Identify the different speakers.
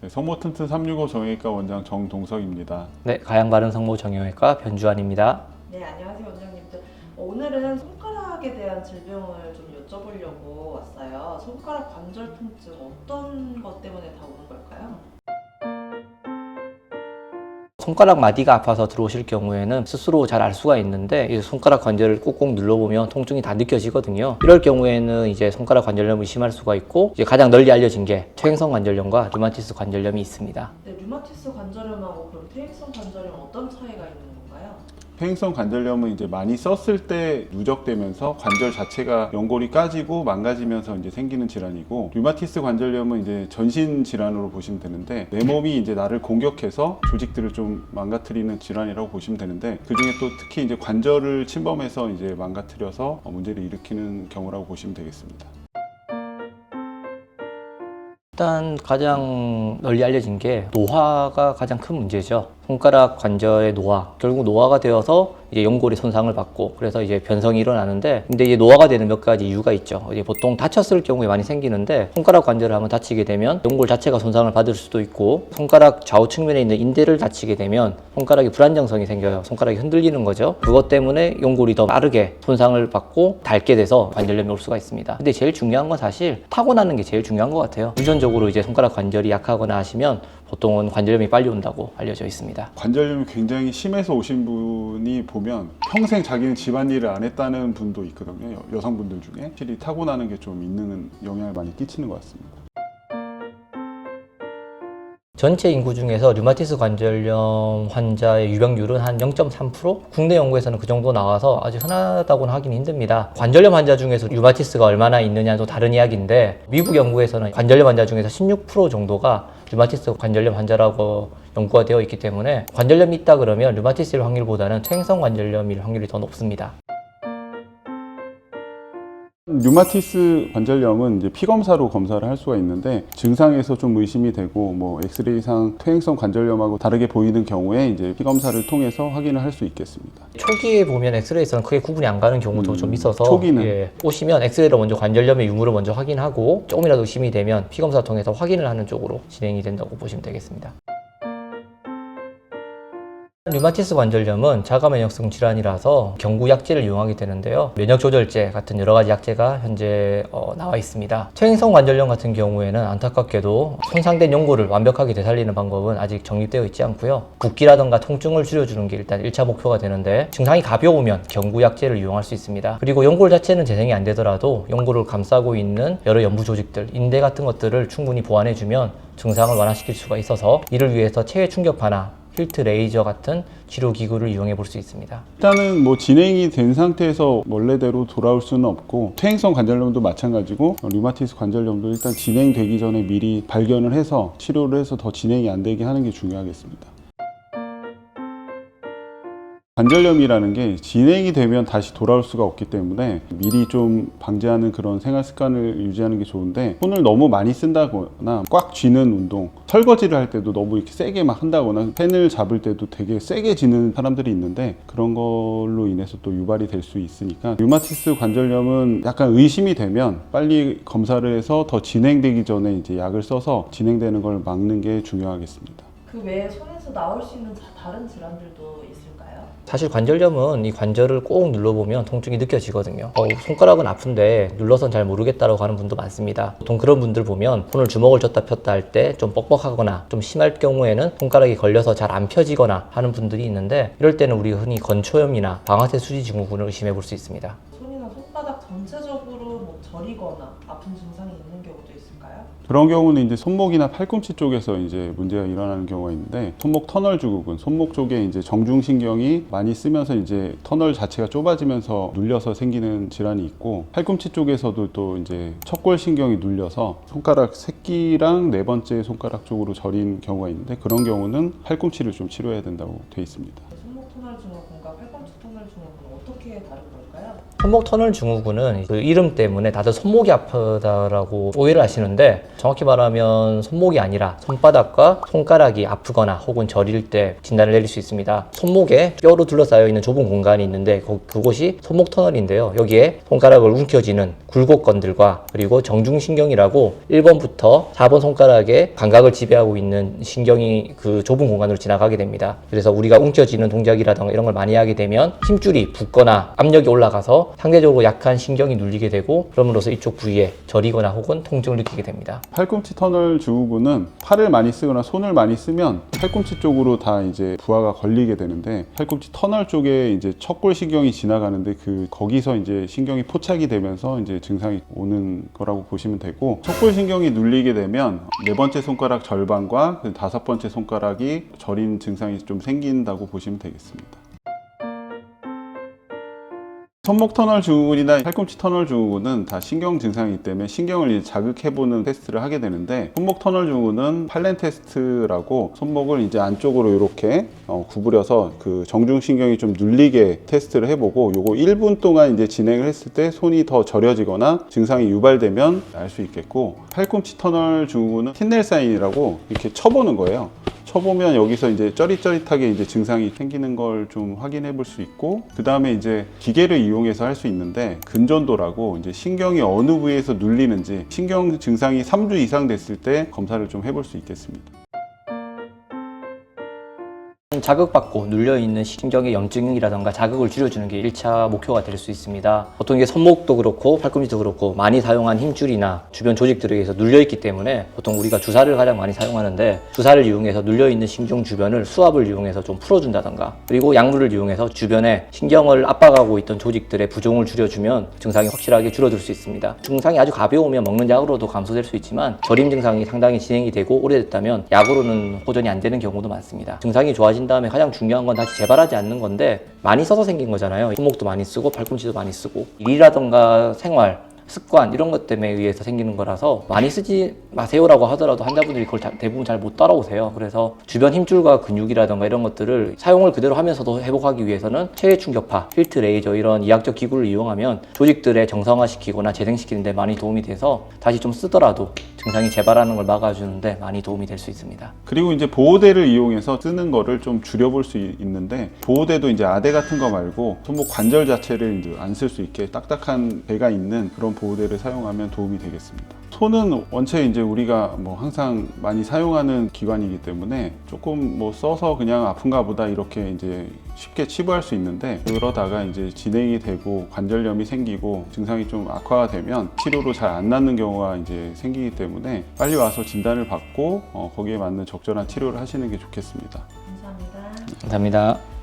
Speaker 1: 네, 성모튼튼 365 정형외과 원장 정동석입니다.
Speaker 2: 네, 가양바른 성모 정형외과 변주환입니다.
Speaker 3: 네, 안녕하세요 원장님들. 오늘은 손가락에 대한 질병을 좀 여쭤보려고 왔어요. 손가락 관절 통증 어떤 것 때문에 다 오는 걸까요?
Speaker 2: 손가락 마디가 아파서 들어오실 경우에는 스스로 잘 알 수가 있는데 이 손가락 관절을 꾹꾹 눌러보면 통증이 다 느껴지거든요. 이럴 경우에는 이제 손가락 관절염이 심할 수가 있고 이제 가장 널리 알려진 게 퇴행성 관절염과 류마티스 관절염이 있습니다.
Speaker 3: 네, 류마티스 관절염하고 그럼 퇴행성 관절염 어떤 차이가 있는 건가요?
Speaker 1: 퇴행성 관절염은 이제 많이 썼을 때 누적되면서 관절 자체가 연골이 까지고 망가지면서 이제 생기는 질환이고, 류마티스 관절염은 이제 전신 질환으로 보시면 되는데 내 몸이 이제 나를 공격해서 조직들을 좀 망가뜨리는 질환이라고 보시면 되는데, 그 중에 또 특히 이제 관절을 침범해서 이제 망가뜨려서 문제를 일으키는 경우라고 보시면 되겠습니다.
Speaker 2: 일단 가장 널리 알려진 게 노화가 가장 큰 문제죠. 손가락 관절의 노화, 결국 노화가 되어서 이제 연골이 손상을 받고 그래서 이제 변성이 일어나는데, 근데 이게 노화가 되는 몇 가지 이유가 있죠. 이제 보통 다쳤을 경우에 많이 생기는데, 손가락 관절을 한번 다치게 되면 연골 자체가 손상을 받을 수도 있고, 손가락 좌우 측면에 있는 인대를 다치게 되면 손가락이 불안정성이 생겨요. 손가락이 흔들리는 거죠. 그것 때문에 연골이 더 빠르게 손상을 받고 닳게 돼서 관절염이 올 수가 있습니다. 근데 제일 중요한 건 사실 타고나는 게 제일 중요한 것 같아요. 유전적으로 이제 손가락 관절이 약하거나 하시면 보통은 관절염이 빨리 온다고 알려져 있습니다.
Speaker 1: 관절염이 굉장히 심해서 오신 분이 보면 평생 자기는 집안일을 안 했다는 분도 있거든요. 여성분들 중에 확실히 타고나는 게 좀 있는 영향을 많이 끼치는 것 같습니다.
Speaker 2: 전체 인구 중에서 류마티스 관절염 환자의 유병률은 한 0.3%? 국내 연구에서는 그 정도 나와서 아주 흔하다고는 하긴 힘듭니다. 관절염 환자 중에서 류마티스가 얼마나 있느냐는 또 다른 이야기인데, 미국 연구에서는 관절염 환자 중에서 16% 정도가 류마티스 관절염 환자라고 연구가 되어 있기 때문에 관절염이 있다 그러면 류마티스일 확률보다는 퇴행성 관절염일 확률이 더 높습니다.
Speaker 1: 류마티스 관절염은 이제 피검사로 검사를 할 수가 있는데, 증상에서 좀 의심이 되고 뭐 엑스레이상 퇴행성 관절염하고 다르게 보이는 경우에 이제 피검사를 통해서 확인을 할 수 있겠습니다.
Speaker 2: 초기에 보면 엑스레이에서는 크게 구분이 안 가는 경우도 좀 있어서
Speaker 1: 초기는
Speaker 2: 오시면 엑스레이로 먼저 관절염의 유무를 먼저 확인하고 조금이라도 의심이 되면 피검사 통해서 확인을 하는 쪽으로 진행이 된다고 보시면 되겠습니다. 류마티스 관절염은 자가 면역성 질환이라서 경구 약제를 이용하게 되는데요. 면역 조절제 같은 여러 가지 약제가 현재 나와 있습니다. 퇴행성 관절염 같은 경우에는 안타깝게도 손상된 연골을 완벽하게 되살리는 방법은 아직 정립되어 있지 않고요. 붓기라든가 통증을 줄여주는 게 일단 1차 목표가 되는데, 증상이 가벼우면 경구 약제를 이용할 수 있습니다. 그리고 연골 자체는 재생이 안 되더라도 연골을 감싸고 있는 여러 연부 조직들, 인대 같은 것들을 충분히 보완해주면 증상을 완화시킬 수가 있어서, 이를 위해서 체외 충격파나 필트 레이저 같은 치료 기구를 이용해 볼 수 있습니다.
Speaker 1: 일단은 뭐 진행이 된 상태에서 원래대로 돌아올 수는 없고, 퇴행성 관절염도 마찬가지고 류마티스 관절염도 일단 진행되기 전에 미리 발견을 해서 치료를 해서 더 진행이 안 되게 하는 게 중요하겠습니다. 관절염이라는 게 진행이 되면 다시 돌아올 수가 없기 때문에 미리 좀 방지하는 그런 생활 습관을 유지하는 게 좋은데, 손을 너무 많이 쓴다거나 꽉 쥐는 운동, 설거지를 할 때도 너무 이렇게 세게 막 한다거나 펜을 잡을 때도 되게 세게 쥐는 사람들이 있는데, 그런 걸로 인해서 또 유발이 될 수 있으니까 류마티스 관절염은 약간 의심이 되면 빨리 검사를 해서 더 진행되기 전에 이제 약을 써서 진행되는 걸 막는 게 중요하겠습니다.
Speaker 3: 그 외에 손에서 나올 수 있는 다른 질환들도 있을까요?
Speaker 2: 사실 관절염은 이 관절을 꼭 눌러보면 통증이 느껴지거든요. 손가락은 아픈데 눌러선 잘 모르겠다라고 하는 분도 많습니다. 보통 그런 분들 보면 손을 주먹을 줬다 폈다 할 때 좀 뻑뻑하거나 좀 심할 경우에는 손가락이 걸려서 잘 안 펴지거나 하는 분들이 있는데, 이럴 때는 우리가 흔히 건초염이나 방아쇠 수지 증후군을 의심해 볼 수 있습니다.
Speaker 3: 손이나 손바닥 전체적으로 뭐 저리거나 아픈 증상이 있는 경우도 있을까요?
Speaker 1: 그런 경우는 이제 손목이나 팔꿈치 쪽에서 이제 문제가 일어나는 경우가 있는데, 손목 터널 증후군, 손목 쪽에 이제 정중신경이 많이 쓰면서 이제 터널 자체가 좁아지면서 눌려서 생기는 질환이 있고, 팔꿈치 쪽에서도 또 이제 척골신경이 눌려서 손가락 새끼랑 네 번째 손가락 쪽으로 저린 경우가 있는데, 그런 경우는 팔꿈치를 좀 치료해야 된다고 돼 있습니다.
Speaker 3: 손목 터널 증후군과 팔꿈치 터널 증후군은 어떻게 다른 걸까요?
Speaker 2: 손목 터널 증후군은 그 이름 때문에 다들 손목이 아프다라고 오해를 하시는데, 정확히 말하면 손목이 아니라 손바닥과 손가락이 아프거나 혹은 저릴 때 진단을 내릴 수 있습니다. 손목에 뼈로 둘러싸여 있는 좁은 공간이 있는데 그곳이 손목 터널인데요. 여기에 손가락을 움켜쥐는 굴곡건들과 그리고 정중신경이라고 1번부터 4번 손가락에 감각을 지배하고 있는 신경이 그 좁은 공간으로 지나가게 됩니다. 그래서 우리가 움켜쥐는 동작이라든가 이런 걸 많이 하게 되면 힘줄이 붓거나 압력이 올라가서 상대적으로 약한 신경이 눌리게 되고, 그럼으로써 이쪽 부위에 저리거나 혹은 통증을 느끼게 됩니다.
Speaker 1: 팔꿈치 터널 증후군은 팔을 많이 쓰거나 손을 많이 쓰면 팔꿈치 쪽으로 다 이제 부하가 걸리게 되는데, 팔꿈치 터널 쪽에 이제 척골신경이 지나가는데 거기서 이제 신경이 포착이 되면서 이제 증상이 오는 거라고 보시면 되고, 척골신경이 눌리게 되면 네 번째 손가락 절반과 그 다섯 번째 손가락이 저린 증상이 좀 생긴다고 보시면 되겠습니다. 손목 터널 증후군이나 팔꿈치 터널 증후군은 다 신경 증상이기 때문에 신경을 이제 자극해보는 테스트를 하게 되는데, 손목 터널 증후군은 팔렌 테스트라고 손목을 이제 안쪽으로 이렇게 구부려서 그 정중신경이 좀 눌리게 테스트를 해보고, 요거 1분 동안 이제 진행을 했을 때 손이 더 저려지거나 증상이 유발되면 알 수 있겠고, 팔꿈치 터널 증후군은 틴넬 사인이라고 이렇게 쳐보는 거예요. 쳐보면 여기서 이제 쩌릿쩌릿하게 이제 증상이 생기는 걸 좀 확인해 볼 수 있고, 그 다음에 이제 기계를 이용해서 할 수 있는데, 근전도라고 이제 신경이 어느 부위에서 눌리는지 신경 증상이 3주 이상 됐을 때 검사를 좀 해볼 수 있겠습니다.
Speaker 2: 자극받고 눌려있는 신경의 염증이라던가 자극을 줄여주는 게 1차 목표가 될 수 있습니다. 보통 이게 손목도 그렇고 팔꿈치도 그렇고 많이 사용한 힘줄이나 주변 조직들에 의해서 눌려있기 때문에 보통 우리가 주사를 가장 많이 사용하는데, 주사를 이용해서 눌려있는 신경 주변을 수압을 이용해서 좀 풀어준다던가, 그리고 약물을 이용해서 주변에 신경을 압박하고 있던 조직들의 부종을 줄여주면 증상이 확실하게 줄어들 수 있습니다. 증상이 아주 가벼우면 먹는 약으로도 감소될 수 있지만, 저림 증상이 상당히 진행이 되고 오래됐다면 약으로는 호전이 안 되는 경우도 많습니다. 증상이 좋아진 다음에 가장 중요한 건 다시 재발하지 않는 건데, 많이 써서 생긴 거잖아요. 손목도 많이 쓰고 팔꿈치도 많이 쓰고, 일이라던가 생활 습관 이런 것 때문에 의해서 생기는 거라서 많이 쓰지 마세요라고 하더라도 환자분들이 그걸 대부분 잘 못 따라오세요. 그래서 주변 힘줄과 근육이라던가 이런 것들을 사용을 그대로 하면서도 회복하기 위해서는 체외 충격파, 필트 레이저 이런 이학적 기구를 이용하면 조직들의 정상화시키거나 재생시키는 데 많이 도움이 돼서 다시 좀 쓰더라도 증상이 재발하는 걸 막아주는데 많이 도움이 될 수 있습니다.
Speaker 1: 그리고 이제 보호대를 이용해서 쓰는 거를 좀 줄여볼 수 있는데, 보호대도 이제 아대 같은 거 말고 손목 관절 자체를 이제 안 쓸 수 있게 딱딱한 배가 있는 그런 보호대를 사용하면 도움이 되겠습니다. 손은 원체 이제 우리가 뭐 항상 많이 사용하는 기관이기 때문에 조금 뭐 써서 그냥 아픈가 보다 이렇게 이제 쉽게 치부할 수 있는데, 그러다가 이제 진행이 되고 관절염이 생기고 증상이 좀 악화가 되면 치료로 잘 안 낫는 경우가 이제 생기기 때문에 빨리 와서 진단을 받고 거기에 맞는 적절한 치료를 하시는 게 좋겠습니다.
Speaker 3: 감사합니다.
Speaker 2: 감사합니다.